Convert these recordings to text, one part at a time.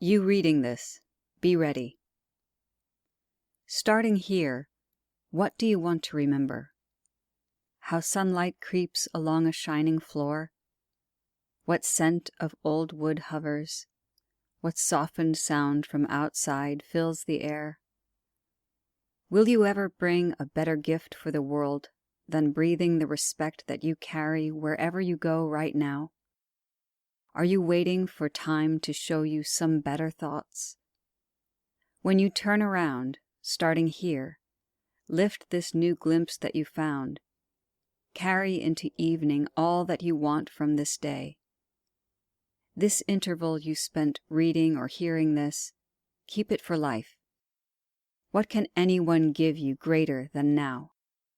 You reading this, be ready. Starting here, what do you want to remember? How sunlight creeps along a shining floor? What scent of old wood hovers? What softened sound from outside fills the air? Will you ever bring a better gift for the world than breathing the respect that you carry wherever you go right now? Are you waiting for time to show you some better thoughts? When you turn around, starting here, lift this new glimpse that you found. Carry into evening all that you want from this day. This interval you spent reading or hearing this, keep it for life. What can anyone give you greater than now,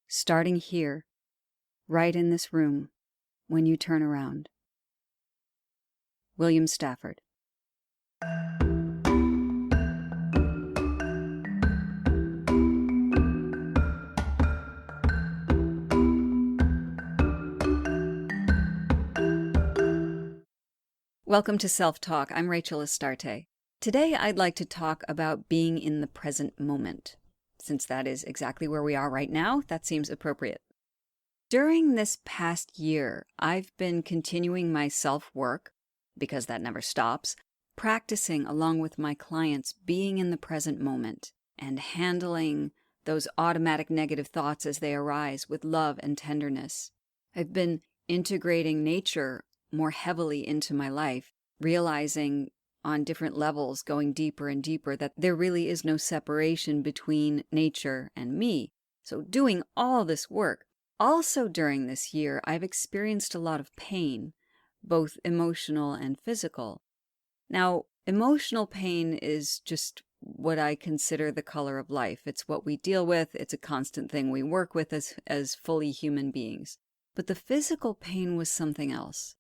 starting here, right in this room, when you turn around? William Stafford. Welcome to Self-Talk. I'm Rachel Astarte. Today I'd like to talk about being in the present moment. Since that is exactly where we are right now, that seems appropriate. During this past year, I've been continuing my self-work, because that never stops, practicing along with my clients being in the present moment and handling those automatic negative thoughts as they arise with love and tenderness. I've been integrating nature more heavily into my life, realizing on different levels, going deeper and deeper, that there really is no separation between nature and me. So doing all this work. Also during this year, I've experienced a lot of pain, both emotional and physical. Now, emotional pain is just what I consider the color of life. It's what we deal with. It's a constant thing we work with as fully human beings. But the physical pain was something else.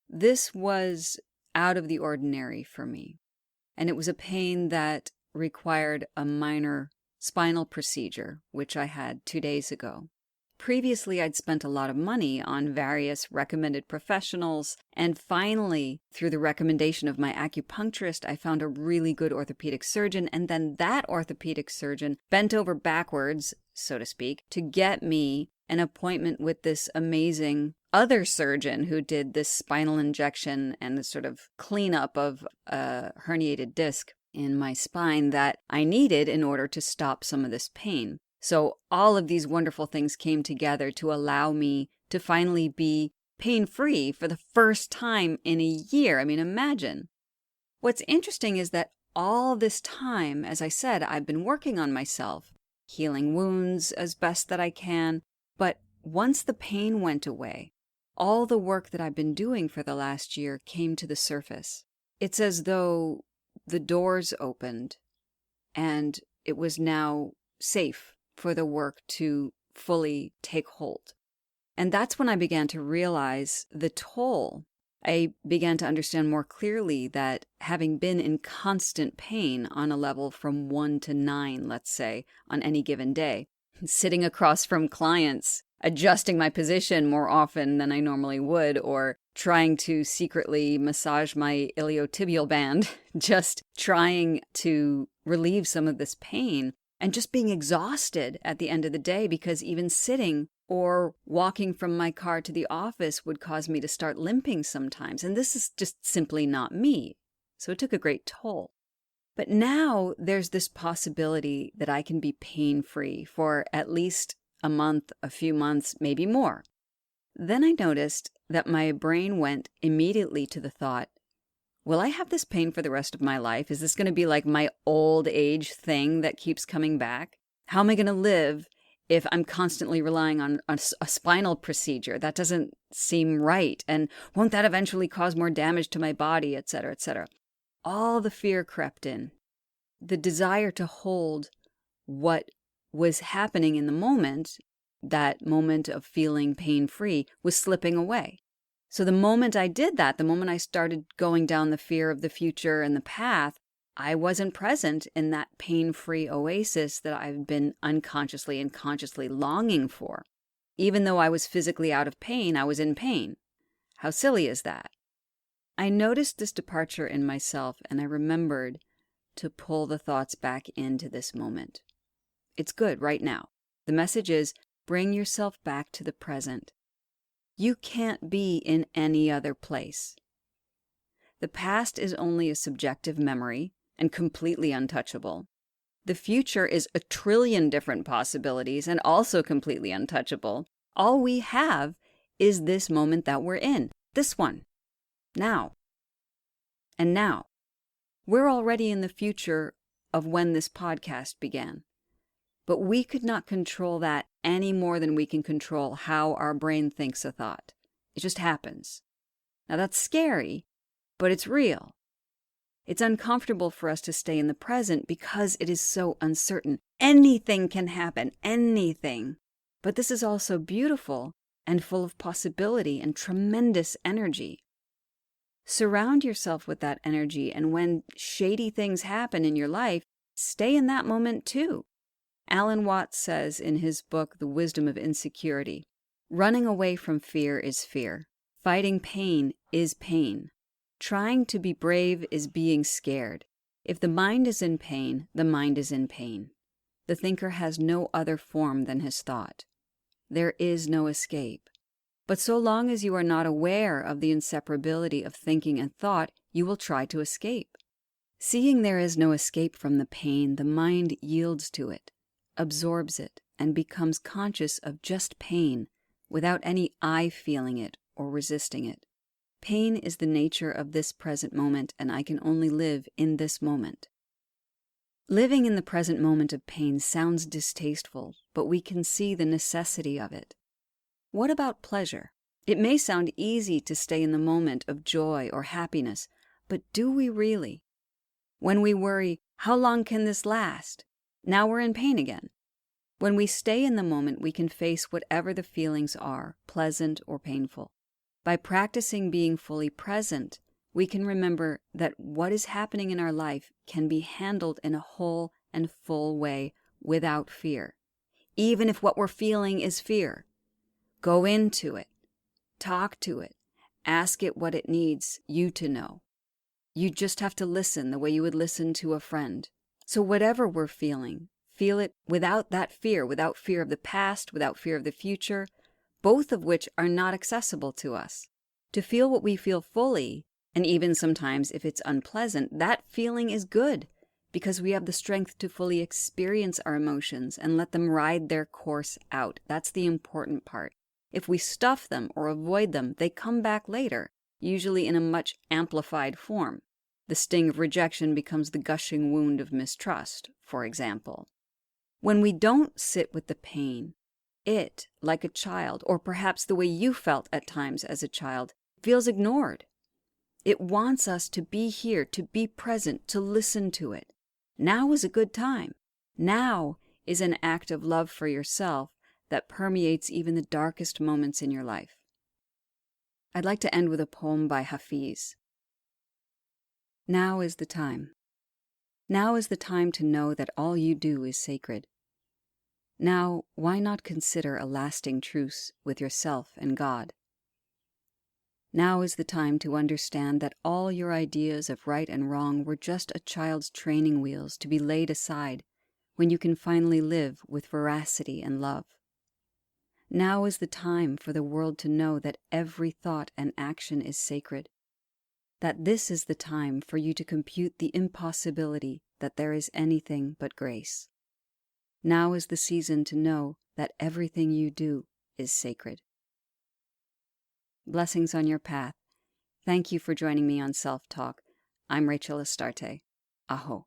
This was out of the ordinary for me, and it was a pain that required a minor spinal procedure, which I had 2 days ago. Previously, I'd spent a lot of money on various recommended professionals, and finally, through the recommendation of my acupuncturist, I found a really good orthopedic surgeon, and then that orthopedic surgeon bent over backwards, so to speak, to get me an appointment with this amazing other surgeon who did this spinal injection and the sort of cleanup of a herniated disc in my spine that I needed in order to stop some of this pain. So all of these wonderful things came together to allow me to finally be pain-free for the first time in a year. I mean, imagine. What's interesting is that all this time, as I said, I've been working on myself, healing wounds as best that I can. But once the pain went away, all the work that I've been doing for the last year came to the surface. It's as though the doors opened and it was now safe for the work to fully take hold. And that's when I began to realize the toll. I began to understand more clearly that having been in constant pain on a level from 1 to 9, let's say, on any given day, sitting across from clients, adjusting my position more often than I normally would, or trying to secretly massage my iliotibial band, just trying to relieve some of this pain, and just being exhausted at the end of the day because even sitting or walking from my car to the office would cause me to start limping sometimes. And this is just simply not me. So it took a great toll. But now there's this possibility that I can be pain-free for at least a month, a few months, maybe more. Then I noticed that my brain went immediately to the thought, will I have this pain for the rest of my life? Is this going to be like my old age thing that keeps coming back? How am I going to live if I'm constantly relying on a spinal procedure? That doesn't seem right. And won't that eventually cause more damage to my body, et cetera, et cetera? All the fear crept in. The desire to hold what was happening in the moment, that moment of feeling pain-free, was slipping away. So the moment I did that, the moment I started going down the fear of the future and the path, I wasn't present in that pain-free oasis that I've been unconsciously and consciously longing for. Even though I was physically out of pain, I was in pain. How silly is that? I noticed this departure in myself, and I remembered to pull the thoughts back into this moment. It's good right now. The message is, bring yourself back to the present. You can't be in any other place. The past is only a subjective memory and completely untouchable. The future is a trillion different possibilities and also completely untouchable. All we have is this moment that we're in, this one, now. And now, we're already in the future of when this podcast began. But we could not control that any more than we can control how our brain thinks a thought. It just happens. Now that's scary, but it's real. It's uncomfortable for us to stay in the present because it is so uncertain. Anything can happen, anything. But this is also beautiful and full of possibility and tremendous energy. Surround yourself with that energy, and when shady things happen in your life, stay in that moment too. Alan Watts says in his book, The Wisdom of Insecurity, running away from fear is fear. Fighting pain is pain. Trying to be brave is being scared. If the mind is in pain, the mind is in pain. The thinker has no other form than his thought. There is no escape. But so long as you are not aware of the inseparability of thinking and thought, you will try to escape. Seeing there is no escape from the pain, the mind yields to it, absorbs it, and becomes conscious of just pain without any I feeling it or resisting it. Pain is the nature of this present moment, and I can only live in this moment. Living in the present moment of pain sounds distasteful, but we can see the necessity of it. What about pleasure? It may sound easy to stay in the moment of joy or happiness, but do we really? When we worry, how long can this last? Now we're in pain again. When we stay in the moment, we can face whatever the feelings are, pleasant or painful. By practicing being fully present, we can remember that what is happening in our life can be handled in a whole and full way without fear, even if what we're feeling is fear. Go into it, talk to it, ask it what it needs you to know. You just have to listen the way you would listen to a friend. So whatever we're feeling, feel it without that fear, without fear of the past, without fear of the future, both of which are not accessible to us. To feel what we feel fully, and even sometimes if it's unpleasant, that feeling is good because we have the strength to fully experience our emotions and let them ride their course out. That's the important part. If we stuff them or avoid them, they come back later, usually in a much amplified form. The sting of rejection becomes the gushing wound of mistrust, for example. When we don't sit with the pain, it, like a child, or perhaps the way you felt at times as a child, feels ignored. It wants us to be here, to be present, to listen to it. Now is a good time. Now is an act of love for yourself that permeates even the darkest moments in your life. I'd like to end with a poem by Hafiz. Now is the time. Now is the time to know that all you do is sacred. Now, why not consider a lasting truce with yourself and God? Now is the time to understand that all your ideas of right and wrong were just a child's training wheels to be laid aside when you can finally live with veracity and love. Now is the time for the world to know that every thought and action is sacred, that this is the time for you to compute the impossibility that there is anything but grace. Now is the season to know that everything you do is sacred. Blessings on your path. Thank you for joining me on Self Talk. I'm Rachel Astarte. Aho.